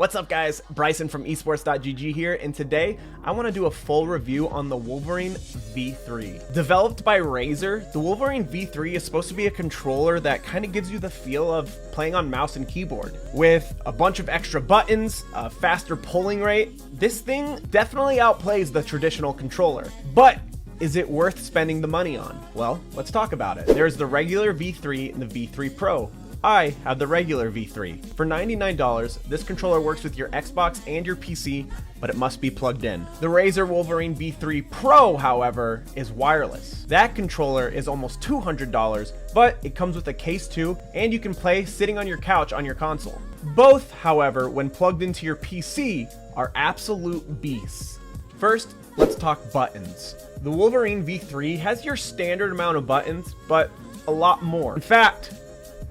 What's up guys, Bryson from esports.gg here, and today I want to do a full review on the Wolverine V3. Developed by Razer, the Wolverine V3 is supposed to be a controller that kind of gives you the feel of playing on mouse and keyboard. With a bunch of extra buttons, a faster pulling rate, this thing definitely outplays the traditional controller. But is it worth spending the money on? Well, let's talk about it. There's the regular V3 and the V3 Pro. I have the regular V3. For $99, this controller works with your Xbox and your PC, but it must be plugged in. The Razer Wolverine V3 Pro, however, is wireless. That controller is almost $200, but it comes with a case too, and you can play sitting on your couch on your console. Both, however, when plugged into your PC, are absolute beasts. First, let's talk buttons. The Wolverine V3 has your standard amount of buttons, but a lot more. In fact,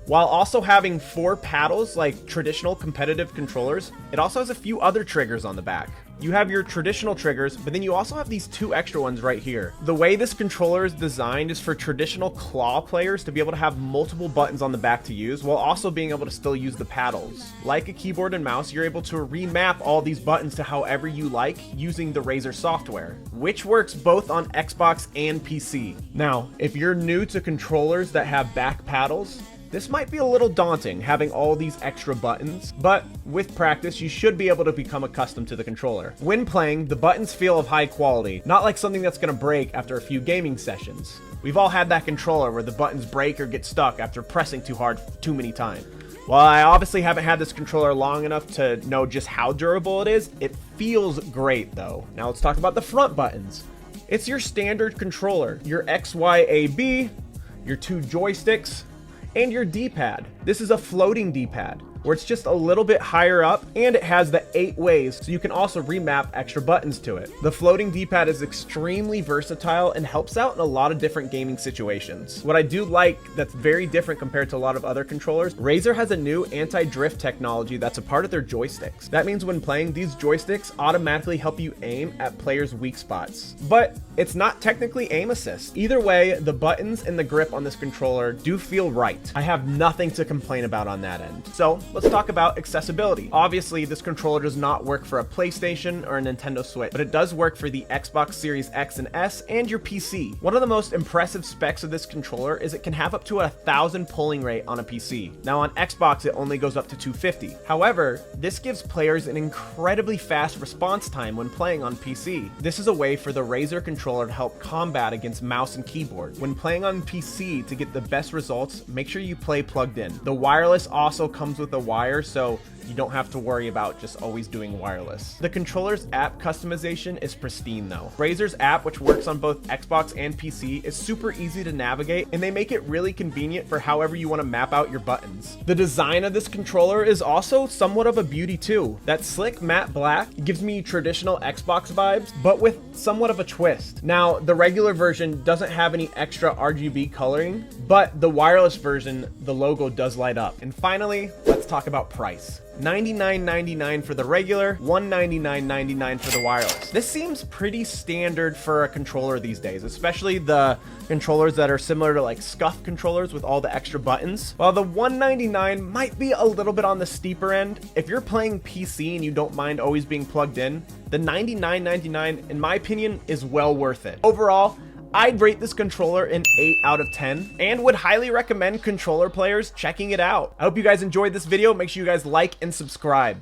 while also having 4 paddles like traditional competitive controllers, it also has a few other triggers on the back. You have your traditional triggers, but then you also have these 2 extra ones right here. The way this controller is designed is for traditional claw players to be able to have multiple buttons on the back to use, while also being able to still use the paddles. Like a keyboard and mouse, you're able to remap all these buttons to however you like using the Razer software, which works both on Xbox and PC. Now, if you're new to controllers that have back paddles, this might be a little daunting, having all these extra buttons, but with practice, you should be able to become accustomed to the controller. When playing, the buttons feel of high quality, not like something that's gonna break after a few gaming sessions. We've all had that controller where the buttons break or get stuck after pressing too hard too many times. While I obviously haven't had this controller long enough to know just how durable it is, it feels great though. Now let's talk about the front buttons. It's your standard controller, your X, Y, A, B, your 2 joysticks, and your D-pad. This is a floating D-pad where it's just a little bit higher up, and it has the 8 ways, so you can also remap extra buttons to it. The floating D-pad is extremely versatile and helps out in a lot of different gaming situations. What I do like that's very different compared to a lot of other controllers, Razer has a new anti-drift technology that's a part of their joysticks. That means when playing, these joysticks automatically help you aim at players' weak spots. But it's not technically aim assist. Either way, the buttons and the grip on this controller do feel right. I have nothing to complain about on that end. So let's talk about accessibility. Obviously, this controller does not work for a PlayStation or a Nintendo Switch, but it does work for the Xbox Series X and S and your PC. One of the most impressive specs of this controller is it can have up to 1,000 pulling rate on a PC. Now on Xbox, it only goes up to 250. However, this gives players an incredibly fast response time when playing on PC. This is a way for the Razer controller to help combat against mouse and keyboard. When playing on PC, to get the best results, make sure you play plugged in. The wireless also comes with a wire, so you don't have to worry about just always doing wireless. The controller's app customization is pristine though. Razer's app, which works on both Xbox and PC, is super easy to navigate, and they make it really convenient for however you want to map out your buttons. The design of this controller is also somewhat of a beauty too. That slick matte black gives me traditional Xbox vibes, but with somewhat of a twist. Now, the regular version doesn't have any extra RGB coloring, but the wireless version, the logo does light up. And finally, let's talk about price. $99.99 for the regular, $199.99 for the wireless. This seems pretty standard for a controller these days, especially the controllers that are similar to like scuff controllers with all the extra buttons. While the $199 might be a little bit on the steeper end, if you're playing PC and you don't mind always being plugged in, the $99.99, in my opinion, is well worth it. Overall, I'd rate this controller an 8 out of 10 and would highly recommend controller players checking it out. I hope you guys enjoyed this video. Make sure you guys like and subscribe.